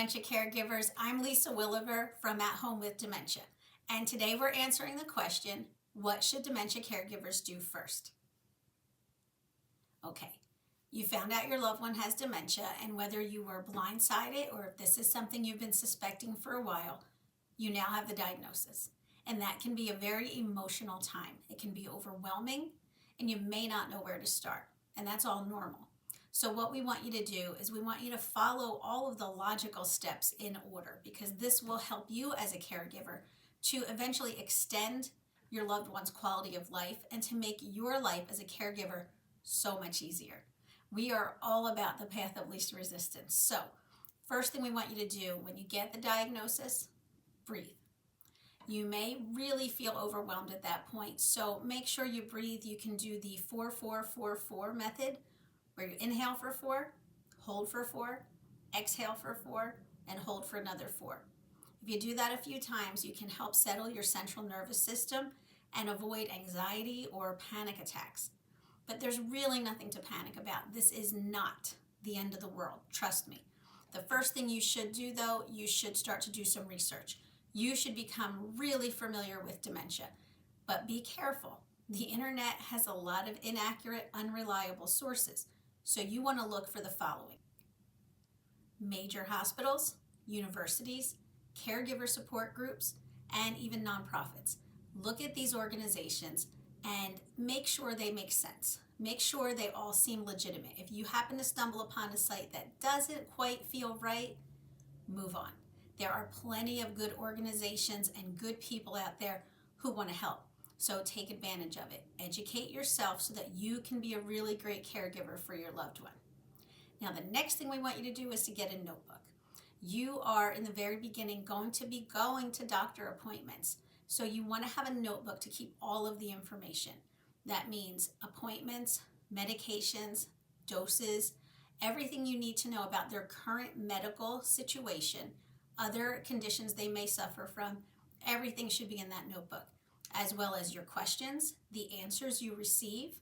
Dementia Caregivers. I'm Lisa Willever from At Home With Dementia. And today we're answering the question, what should dementia caregivers do first? Okay, you found out your loved one has dementia, and whether you were blindsided or if this is something you've been suspecting for a while, you now have the diagnosis. And that can be a very emotional time. It can be overwhelming, and you may not know where to start. And that's all normal. So what we want you to do is we want you to follow all of the logical steps in order, because this will help you as a caregiver to eventually extend your loved one's quality of life and to make your life as a caregiver so much easier. We are all about the path of least resistance. So first thing we want you to do when you get the diagnosis, breathe. You may really feel overwhelmed at that point, so make sure you breathe. You can do the 4-4-4-4 method, where you inhale for 4, hold for 4, exhale for 4, and hold for another 4. If you do that a few times, you can help settle your central nervous system and avoid anxiety or panic attacks. But there's really nothing to panic about. This is not the end of the world, trust me. The first thing you should do, though, you should start to do some research. You should become really familiar with dementia, but be careful. The internet has a lot of inaccurate, unreliable sources. So you want to look for the following: major hospitals, universities, caregiver support groups, and even nonprofits. Look at these organizations and make sure they make sense. Make sure they all seem legitimate. If you happen to stumble upon a site that doesn't quite feel right, move on. There are plenty of good organizations and good people out there who want to help. So take advantage of it. Educate yourself so that you can be a really great caregiver for your loved one. Now, the next thing we want you to do is to get a notebook. You are, in the very beginning, going to be going to doctor appointments. So you want to have a notebook to keep all of the information. That means appointments, medications, doses, everything you need to know about their current medical situation, other conditions they may suffer from. Everything should be in that notebook, as well as your questions, the answers you receive,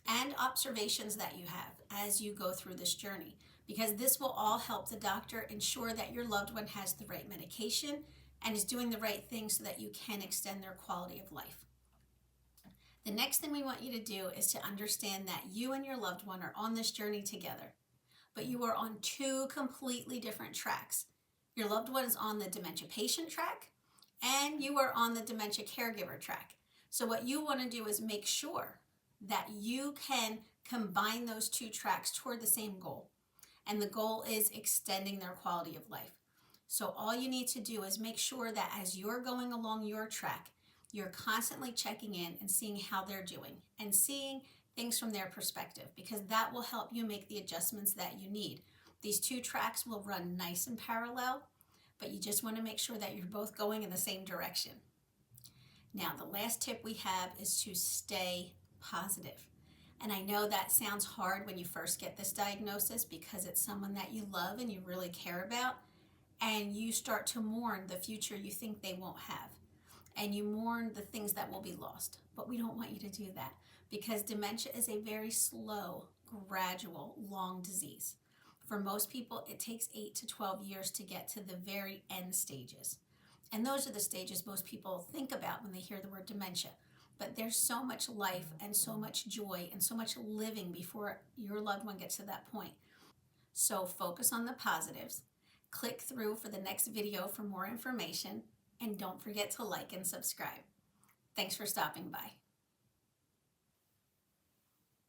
and observations that you have as you go through this journey, because this will all help the doctor ensure that your loved one has the right medication and is doing the right thing so that you can extend their quality of life. The next thing we want you to do is to understand that you and your loved one are on this journey together, but you are on two completely different tracks. Your loved one is on the dementia patient track, and you are on the dementia caregiver track. So what you want to do is make sure that you can combine those two tracks toward the same goal. And the goal is extending their quality of life. So all you need to do is make sure that as you're going along your track, you're constantly checking in and seeing how they're doing and seeing things from their perspective, because that will help you make the adjustments that you need. These two tracks will run nice and parallel, but you just want to make sure that you're both going in the same direction. Now, the last tip we have is to stay positive. And I know that sounds hard when you first get this diagnosis, because it's someone that you love and you really care about, and you start to mourn the future you think they won't have, and you mourn the things that will be lost. But we don't want you to do that, because dementia is a very slow, gradual, long disease. For most people, it takes 8 to 12 years to get to the very end stages. And those are the stages most people think about when they hear the word dementia. But there's so much life and so much joy and so much living before your loved one gets to that point. So focus on the positives. Click through for the next video for more information. And don't forget to like and subscribe. Thanks for stopping by.